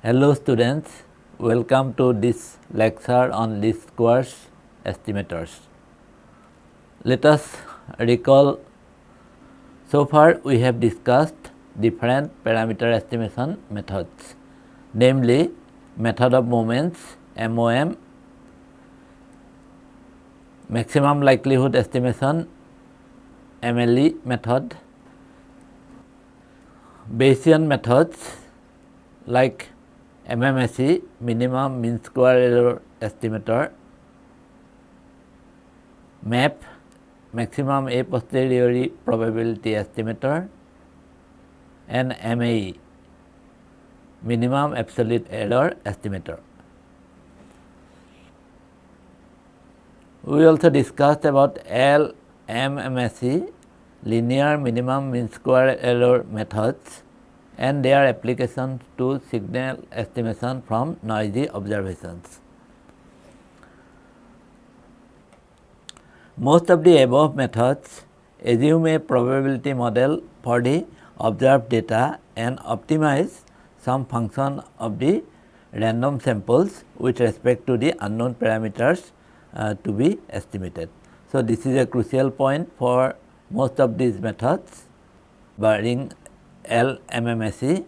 Hello students, welcome to this lecture on least squares estimators. Let us recall, so far we have discussed different parameter estimation methods, namely method of moments MOM, maximum likelihood estimation MLE method, Bayesian methods like MMSE, minimum mean square error estimator, MAP, maximum a posteriori probability estimator, and MAE, minimum absolute error estimator. We also discussed about LMMSE, linear minimum mean square error methods, and their application to signal estimation from noisy observations. Most of the above methods assume a probability model for the observed data and optimize some function of the random samples with respect to the unknown parameters to be estimated. So, this is a crucial point for most of these methods barring LMMSE,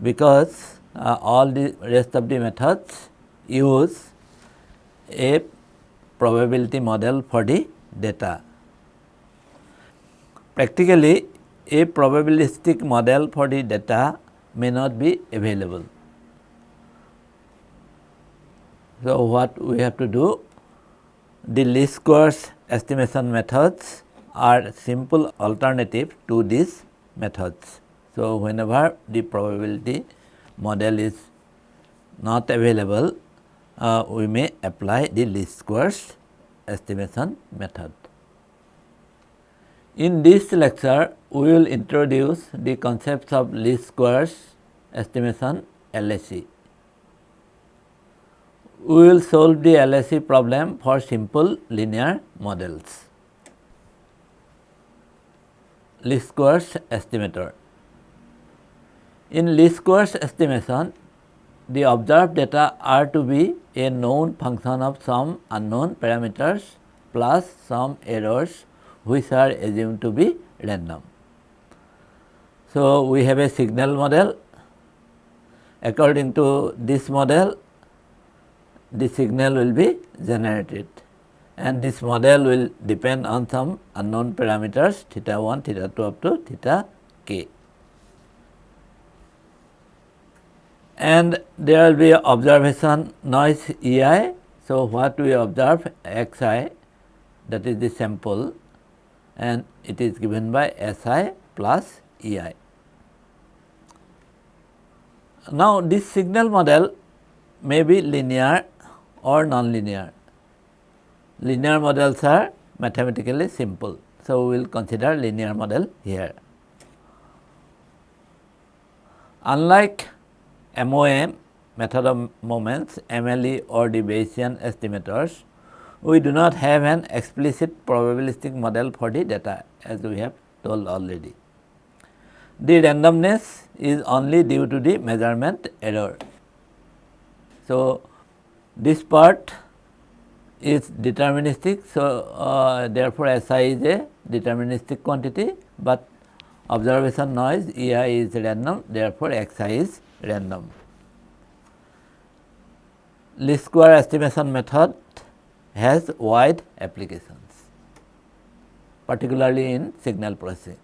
because all the rest of the methods use a probability model for the data. Practically, a probabilistic model for the data may not be available. So, what we have to do? The least squares estimation methods are simple alternative to these methods. So, whenever the probability model is not available, we may apply the least squares estimation method. In this lecture, we will introduce the concepts of least squares estimation LSE. We will solve the LSE problem for simple linear models. Least squares estimator. In least squares estimation, the observed data are to be a known function of some unknown parameters plus some errors which are assumed to be random. So, we have a signal model. According to this model, the signal will be generated, and this model will depend on some unknown parameters theta 1, theta 2 up to theta k. And there will be observation noise EI. So, what we observe Xi, that is the sample, and it is given by Si plus EI. Now, this signal model may be linear or non-linear. Linear models are mathematically simple. So, we will consider linear model here. Unlike MOM, method of moments, MLE or the Bayesian estimators, we do not have an explicit probabilistic model for the data, as we have told already. The randomness is only due to the measurement error. So, this part is deterministic. So, therefore, Si is a deterministic quantity, but observation noise EI is random, therefore, Xi is random. Least square estimation method has wide applications, particularly in signal processing.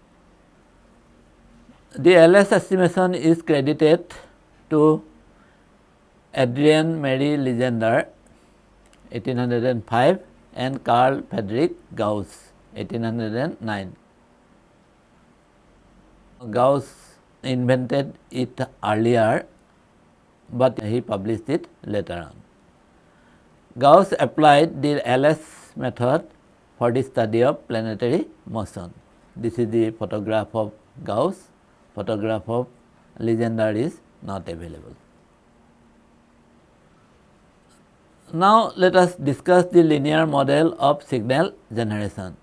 The LS estimation is credited to Adrian Mary Legender 1805 and Carl Friedrich Gauss 1809. Gauss invented it earlier, but he published it later on. Gauss applied the LS method for the study of planetary motion. This is the photograph of Gauss. Photograph of Legender is not available. Now, let us discuss the linear model of signal generation.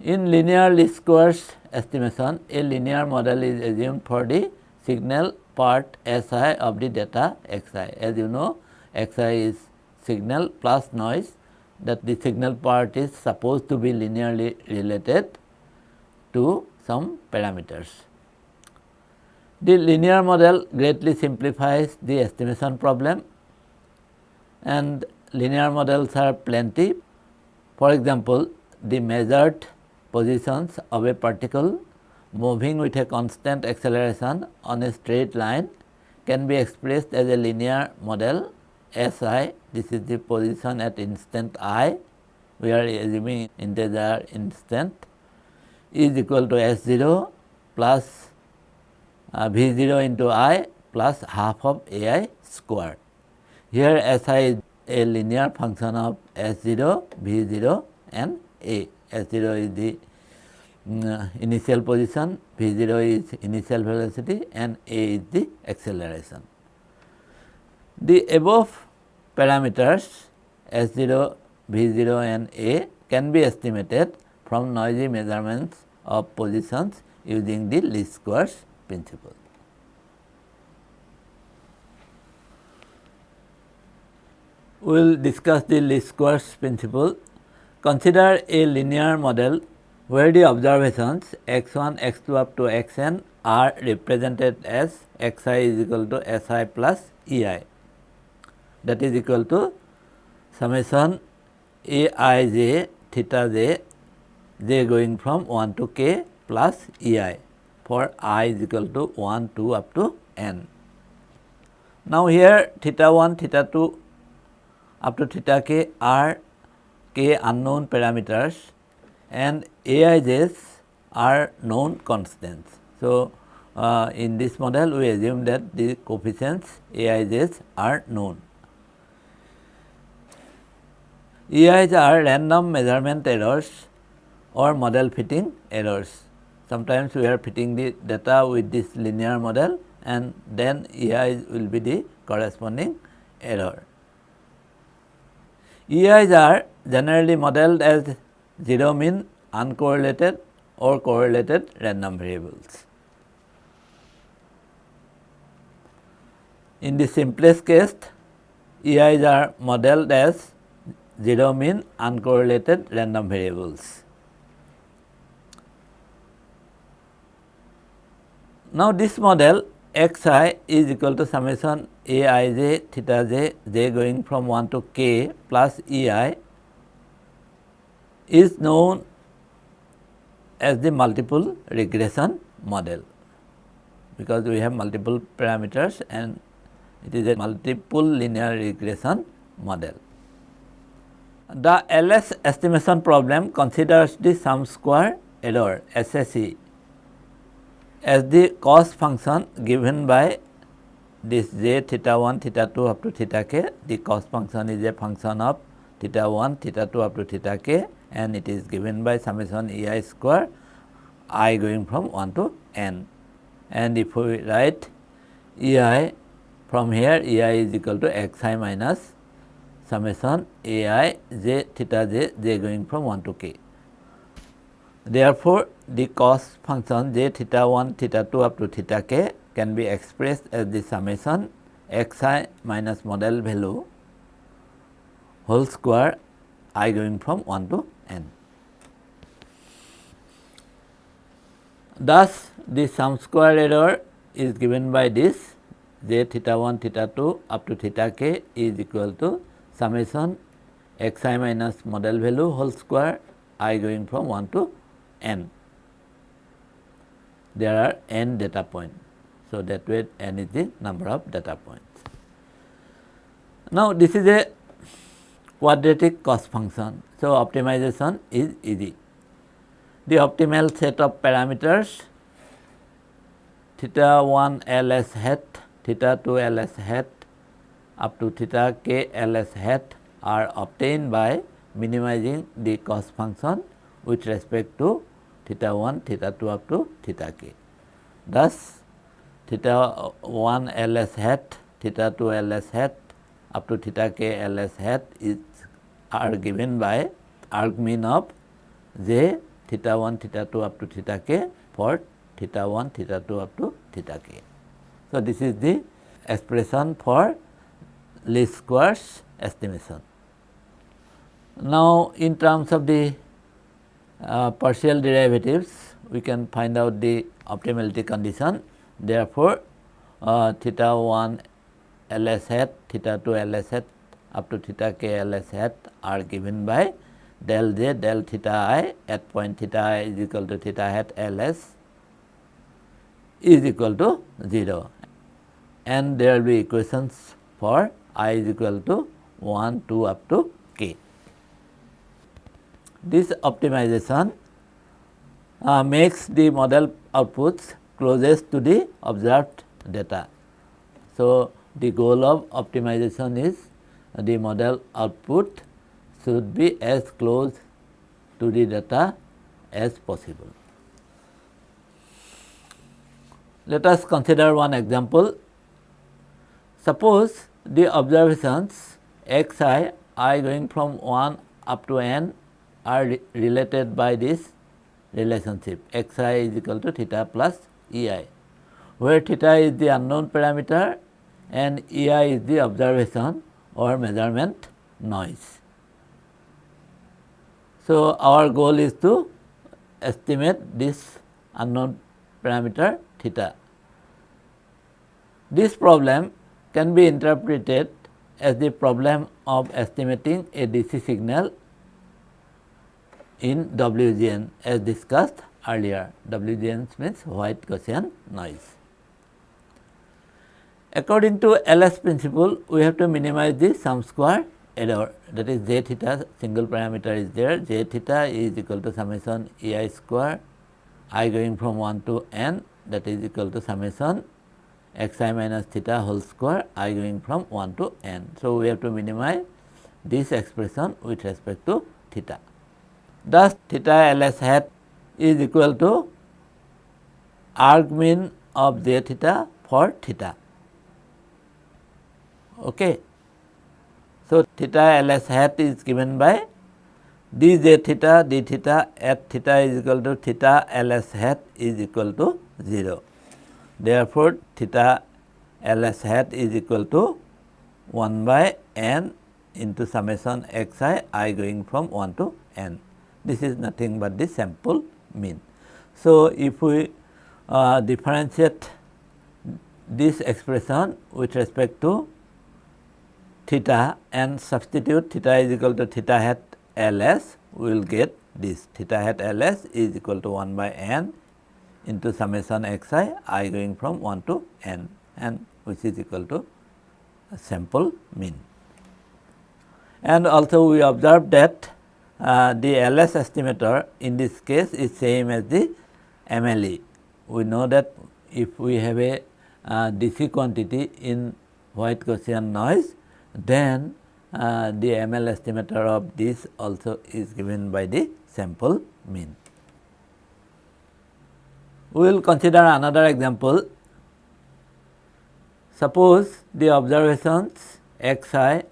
In linear least squares estimation, a linear model is assumed for the signal part Si of the data Xi. As you know, Xi is signal plus noise, that the signal part is supposed to be linearly related to some parameters. The linear model greatly simplifies the estimation problem, and linear models are plenty. For example, the measured positions of a particle moving with a constant acceleration on a straight line can be expressed as a linear model Si. This is the position at instant I. We are assuming integer instant is equal to S0 plus V0 into I plus half of Ai square. Here Si is a linear function of S0, V0 and A. S0 is the initial position, V0 is initial velocity and A is the acceleration. The above parameters S0, V0 and A can be estimated from noisy measurements of positions using the least squares principle. We will discuss the least squares principle. Consider a linear model where the observations x1, x2 up to xn are represented as xi is equal to Si plus Ei, that is equal to summation Aij theta j, j going from 1 to k plus Ei for I is equal to 1, 2 up to n. Now here theta 1, theta 2 up to theta k are k unknown parameters and Aij's are known constants. So, in this model we assume that the coefficients Aij's are known. Ei's are random measurement errors or model fitting errors. Sometimes we are fitting the data with this linear model and then Ei will be the corresponding error. Ei's are generally modeled as zero mean, uncorrelated or correlated random variables. In the simplest case, Ei's are modeled as zero mean, uncorrelated random variables. Now, this model xi is equal to summation Aij theta j, j going from 1 to k plus Ei is known as the multiple regression model, because we have multiple parameters and it is a multiple linear regression model. The LS estimation problem considers the sum square error SSE as the cost function given by this j theta 1, theta 2 up to theta k. The cost function is a function of theta 1, theta 2 up to theta k, and it is given by summation Ei square I going from 1 to n. And if we write Ei from here, Ei is equal to xi minus summation Ai j theta j, j going from 1 to k. Therefore, the cost function j theta 1, theta 2 up to theta k can be expressed as the summation xi minus model value whole square I going from 1 to n. Thus, the sum square error is given by this j theta 1, theta 2 up to theta k is equal to summation xi minus model value whole square I going from 1 to n. There are n data points. So, that way n is the number of data points. Now, this is a quadratic cost function. So, optimization is easy. The optimal set of parameters theta 1 ls hat, theta 2 ls hat up to theta k ls hat are obtained by minimizing the cost function with respect to theta 1, theta 2 up to theta k. Thus, theta 1 ls hat, theta 2 ls hat up to theta k ls hat are given by argmin of j theta 1, theta 2 up to theta k for theta 1, theta 2 up to theta k. So, this is the expression for least squares estimation. Now, in terms of the partial derivatives, we can find out the optimality condition. Therefore, theta 1 ls hat, theta 2 ls hat up to theta k ls hat are given by del j del theta I at point theta I is equal to theta hat ls is equal to 0, and there will be equations for I is equal to 1, 2 up to k. This optimization makes the model outputs closest to the observed data. So, the goal of optimization is the model output should be as close to the data as possible. Let us consider one example. Suppose the observations xi I going from 1 up to n are related by this relationship xi is equal to theta plus ei, where theta is the unknown parameter and ei is the observation or measurement noise. So, our goal is to estimate this unknown parameter theta. This problem can be interpreted as the problem of estimating a DC signal in WGN as discussed earlier. WGN means white Gaussian noise. According to LS principle, we have to minimize the sum square error, that is j theta, single parameter is there, j theta is equal to summation ei square I going from 1 to n, that is equal to summation xi minus theta whole square I going from 1 to n. So, we have to minimize this expression with respect to theta. Thus, theta ls hat is equal to arg mean of j theta for theta. Okay. So, theta ls hat is given by dj theta d theta at theta is equal to theta ls hat is equal to 0. Therefore, theta ls hat is equal to 1 by n into summation xi I going from 1 to n. This is nothing but the sample mean. So, if we differentiate this expression with respect to theta and substitute theta is equal to theta hat ls, we will get this theta hat ls is equal to 1 by n into summation xi I going from 1 to n, and which is equal to sample mean. And also we observe that the LS estimator in this case is same as the MLE. We know that if we have a DC quantity in white Gaussian noise, then the ML estimator of this also is given by the sample mean. We will consider another example. Suppose the observations xi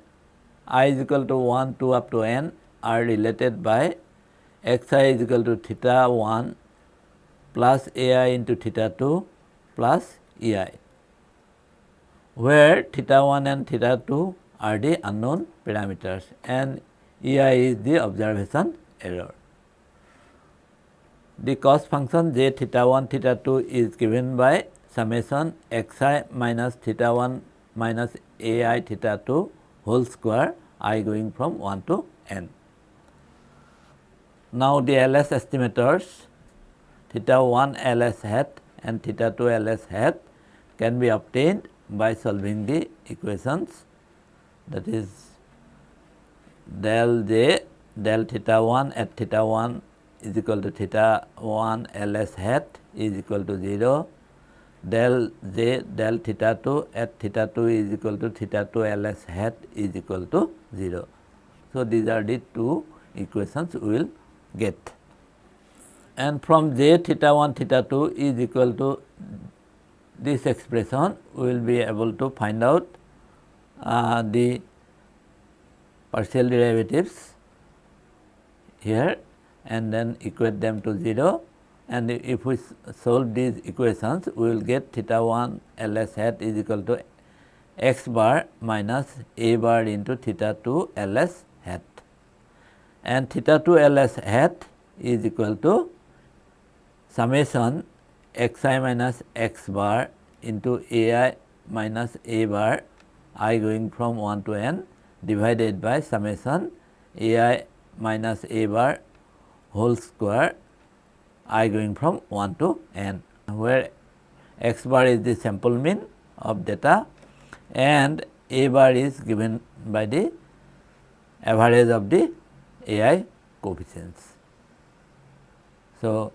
I is equal to 1, 2 up to n are related by xi is equal to theta 1 plus ai into theta 2 plus ei, where theta 1 and theta 2 are the unknown parameters and ei is the observation error. The cost function j theta 1 theta 2 is given by summation xi minus theta 1 minus ai theta 2 whole square I going from 1 to n. Now, the LS estimators theta 1 ls hat and theta 2 ls hat can be obtained by solving the equations, that is del j del theta 1 at theta 1 is equal to theta 1 ls hat is equal to 0, del j del theta 2 at theta 2 is equal to theta 2 ls hat is equal to 0. So, these are the two equations we will get, and from j theta 1 theta 2 is equal to this expression, we will be able to find out the partial derivatives here and then equate them to 0. and if we solve these equations, we will get theta 1 ls hat is equal to x bar minus a bar into theta 2 ls hat, and theta 2 ls hat is equal to summation xi minus x bar into ai minus a bar I going from 1 to n divided by summation ai minus a bar whole square I going from 1 to n, where x bar is the sample mean of data and a bar is given by the average of the ai coefficients. So,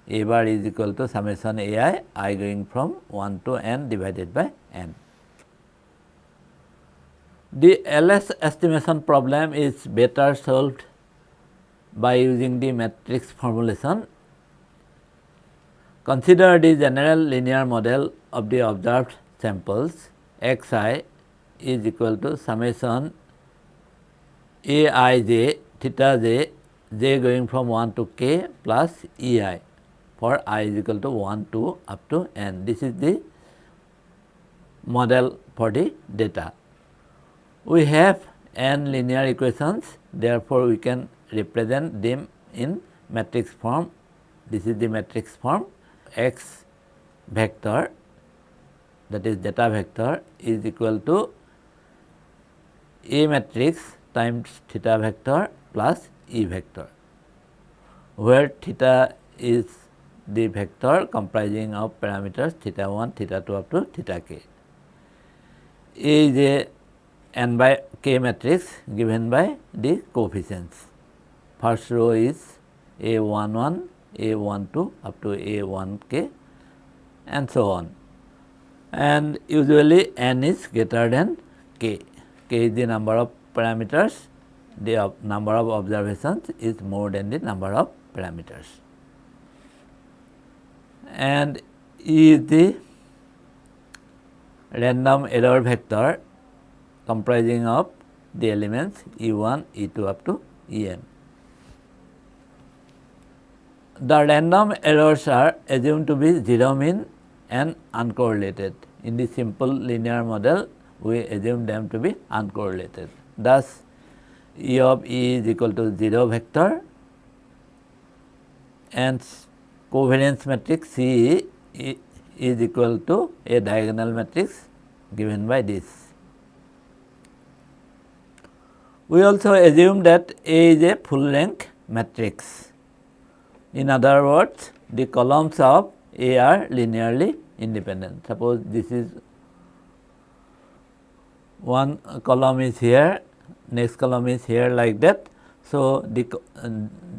a bar is equal to summation ai I going from 1 to n divided by n. The LS estimation problem is better solved by using the matrix formulation. Consider the general linear model of the observed samples xi is equal to summation aij theta j going from 1 to k plus ei for I is equal to 1 to up to n. This is the model for the data. We have n linear equations, therefore, we can represent them in matrix form. This is the matrix form. X vector, that is data vector, is equal to A matrix times theta vector plus E vector, where theta is the vector comprising of parameters theta 1, theta 2 up to theta k. A is a n by k matrix given by the coefficients. First row is A11, A12 up to A1k and so on, and usually n is greater than k. K is the number of parameters, the number of observations is more than the number of parameters, and E is the random error vector comprising of the elements E1, E2 up to En. The random errors are assumed to be zero mean and uncorrelated. In the simple linear model, we assume them to be uncorrelated. Thus, E of E is equal to 0 vector and covariance matrix C is equal to a diagonal matrix given by this. We also assume that A is a full rank matrix. In other words, the columns of A are linearly independent. Suppose this is one column is here, next column is here like that. So,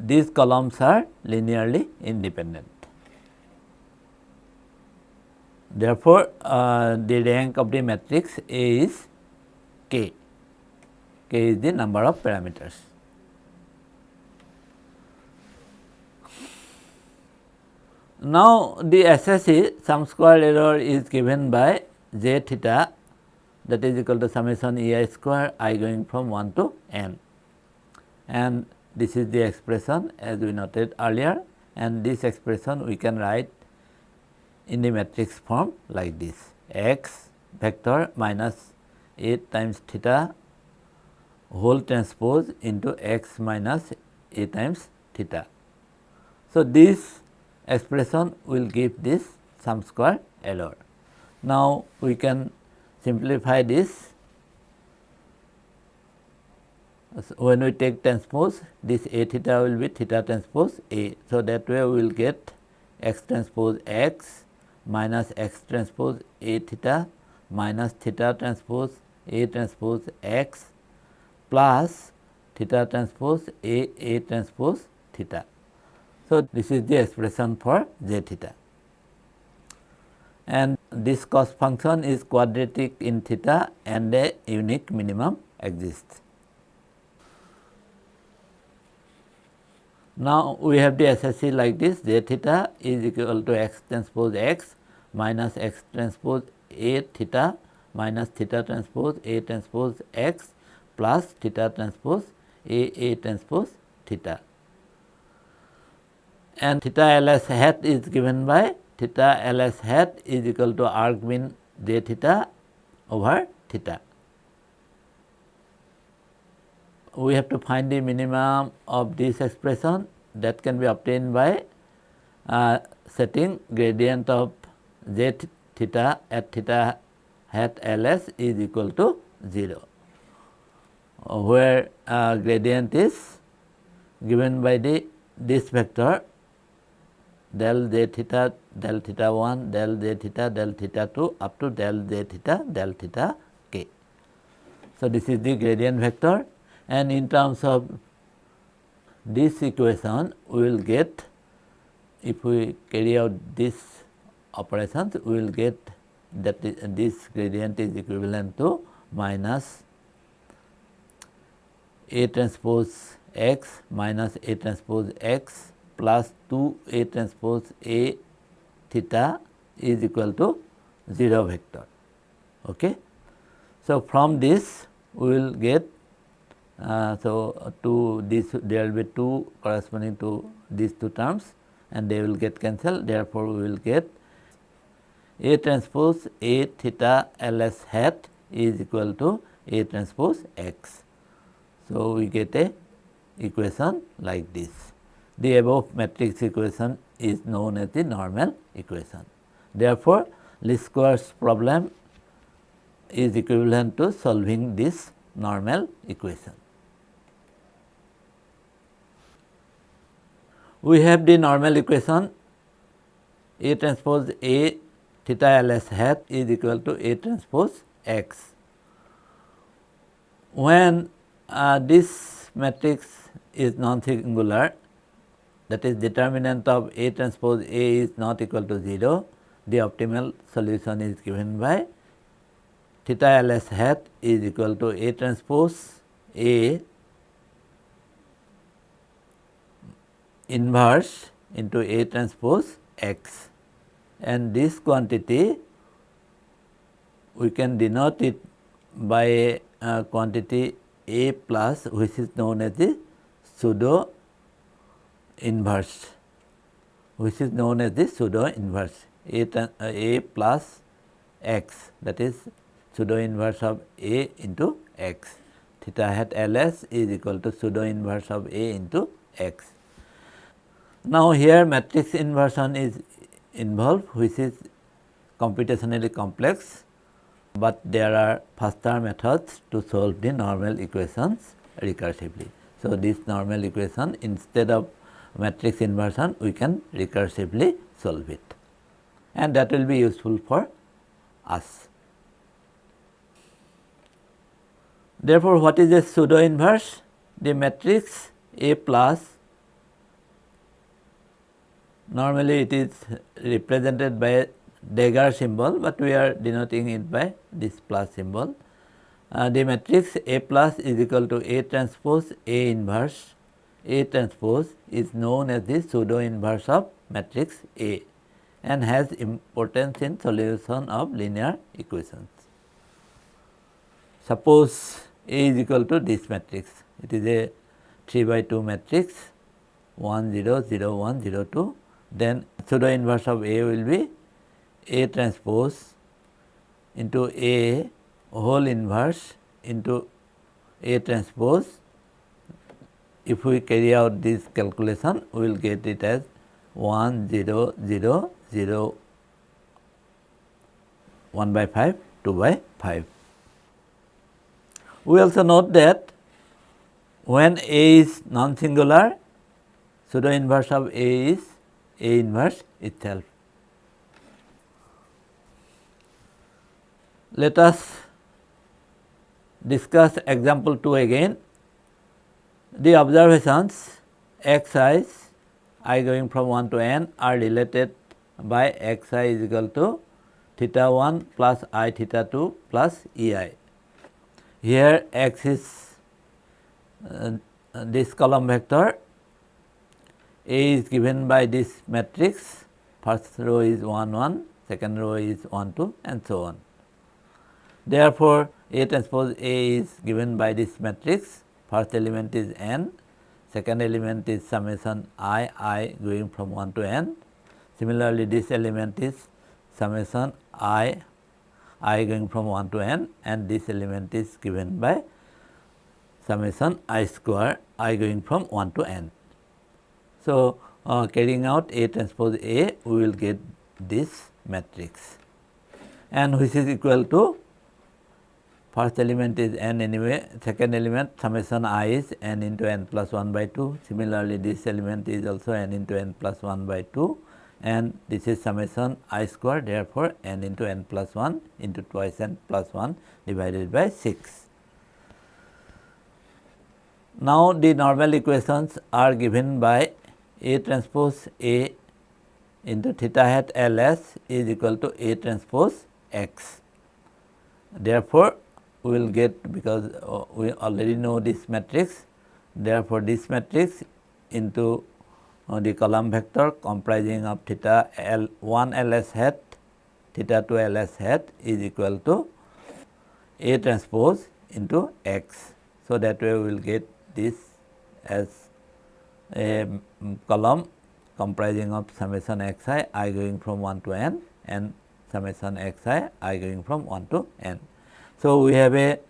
these columns are linearly independent. Therefore, the rank of the matrix A is k. K is the number of parameters. Now, the SSE sum square error is given by j theta, that is equal to summation ei square I going from 1 to n, and this is the expression as we noted earlier, and this expression we can write in the matrix form like this: x vector minus 8 times theta whole transpose into x minus a times theta. So, this expression will give this sum square error. Now, we can simplify this. So, when we take transpose, this a theta will be theta transpose a. So, that way we will get x transpose x minus x transpose a theta minus theta transpose a transpose x plus theta transpose a transpose theta. So, this is the expression for j theta, and this cost function is quadratic in theta and a unique minimum exists. Now, we have the SSE like this: j theta is equal to x transpose x minus x transpose a theta minus theta transpose a transpose x plus theta transpose a transpose theta. and theta ls hat is given by theta ls hat is equal to arc mean j theta over theta. We have to find the minimum of this expression that can be obtained by setting gradient of j theta at theta hat ls is equal to 0, where gradient is given by this vector del j theta del theta 1 del j theta del theta 2 up to del j theta del theta k. So, this is the gradient vector, and in terms of this equation we will get, if we carry out these operations, we will get that this gradient is equivalent to minus A transpose x minus A transpose x plus 2 A transpose A theta is equal to 0 vector. Okay. So, from this we will get to this, there will be 2 corresponding to these 2 terms and they will get cancelled. Therefore, we will get A transpose A theta ls hat is equal to A transpose x. So, we get a equation like this. The above matrix equation is known as the normal equation. Therefore, least squares problem is equivalent to solving this normal equation. We have the normal equation A transpose A theta ls hat is equal to A transpose x. When this matrix is non-singular, that is determinant of A transpose A is not equal to 0, the optimal solution is given by theta ls hat is equal to A transpose A inverse into A transpose x, and this quantity we can denote it by a quantity A plus, which is known as the pseudo inverse, A plus x, that is pseudo inverse of A into x. Theta hat ls is equal to pseudo inverse of A into x. Now, here matrix inversion is involved, which is computationally complex, but there are faster methods to solve the normal equations recursively. So, this normal equation, instead of matrix inversion, we can recursively solve it, and that will be useful for us. Therefore, what is a pseudo inverse? The matrix A plus, normally it is represented by a dagger symbol, but we are denoting it by this plus symbol. The matrix A plus is equal to A transpose A inverse. A transpose is known as the pseudo inverse of matrix A and has importance in solution of linear equations. Suppose A is equal to this matrix, it is a 3 by 2 matrix 1 0 0 1 0 2, then pseudo inverse of A will be A transpose into A whole inverse into A transpose. If we carry out this calculation, we will get it as 1 0 0 0 1 by 5 2 by 5. We also note that when A is non-singular, pseudo inverse of A is A inverse itself. Let us discuss example 2 again. The observations xi, I going from 1 to n, are related by xi is equal to theta 1 plus I theta 2 plus ei. Here x is this column vector, A is given by this matrix, first row is 1 1, second row is 1 2 and so on. Therefore, A transpose A is given by this matrix, first element is n, second element is summation I going from 1 to n. Similarly, this element is summation I going from 1 to n, and this element is given by summation I square I going from 1 to n. So, carrying out A transpose A, we will get this matrix, and which is equal to first element is n anyway, second element summation I is n into n plus 1 by 2. Similarly, this element is also n into n plus 1 by 2, and this is summation I square, therefore, n into n plus 1 into twice n plus 1 divided by 6. Now, the normal equations are given by A transpose A into theta hat Ls is equal to A transpose x. Therefore, we will get, because we already know this matrix, therefore, this matrix into the column vector comprising of theta L1 Ls hat, theta 2 Ls hat is equal to A transpose into x. So, that way we will get this as a column comprising of summation xi I going from 1 to n and summation xi I going from 1 to n. So, we have a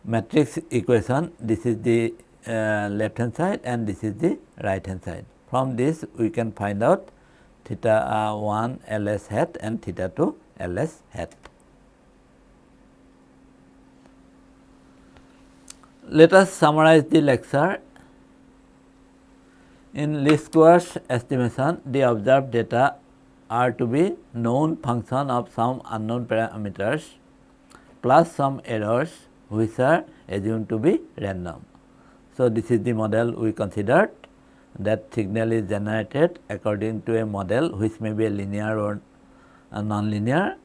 matrix equation. This is the left hand side and this is the right hand side. From this we can find out theta 1 Ls hat and theta 2 Ls hat. Let us summarize the lecture. In least squares estimation, the observed data are to be known function of some unknown parameters plus some errors which are assumed to be random. So, this is the model we considered, that signal is generated according to a model which may be a linear or a non-linear,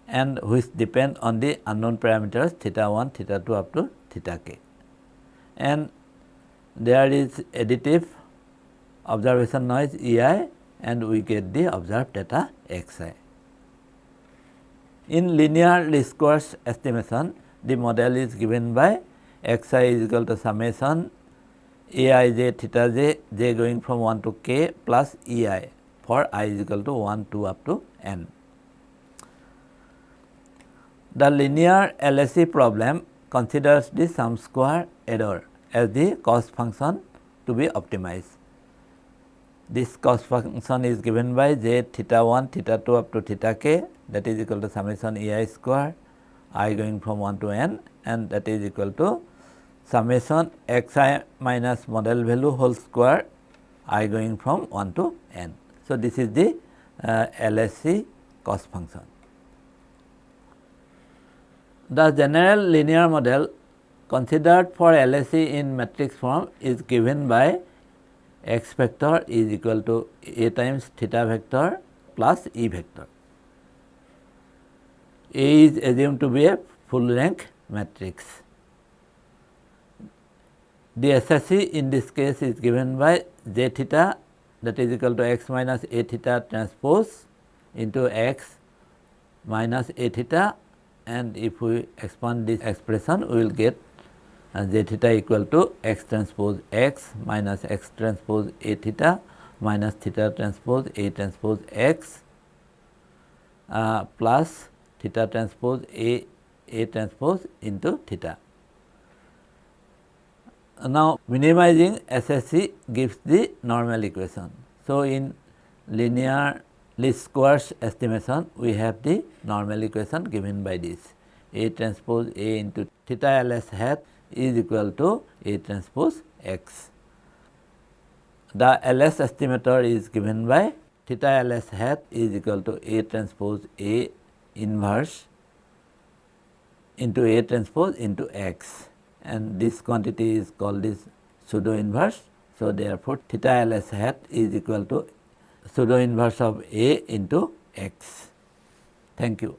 and which depend on the unknown parameters theta 1, theta 2 up to theta k. And there is additive observation noise EI, and we get the observed data xi. In linear least squares estimation, the model is given by xi is equal to summation aij theta j going from 1 to k plus ei for I is equal to 1, 2 up to n. The linear LSE problem considers the sum square error as the cost function to be optimized. This cost function is given by j theta 1, theta 2 up to theta k, that is equal to summation ei square I going from 1 to n, and that is equal to summation xi minus model value whole square I going from 1 to n. So, this is the LSE cost function. The general linear model considered for LSE in matrix form is given by x vector is equal to A times theta vector plus E vector. A is assumed to be a full rank matrix. The SSE in this case is given by j theta, that is equal to x minus A theta transpose into x minus A theta, and if we expand this expression we will get j theta equal to x transpose x minus x transpose A theta minus theta transpose A transpose x plus theta transpose A transpose into theta. Now, minimizing SSE gives the normal equation. So, in linear least squares estimation, we have the normal equation given by this A transpose A into theta Ls hat is equal to A transpose x. The Ls estimator is given by theta Ls hat is equal to A transpose A inverse into A transpose into x, and this quantity is called this pseudo inverse. So, therefore, theta Ls hat is equal to pseudo inverse of A into x. Thank you.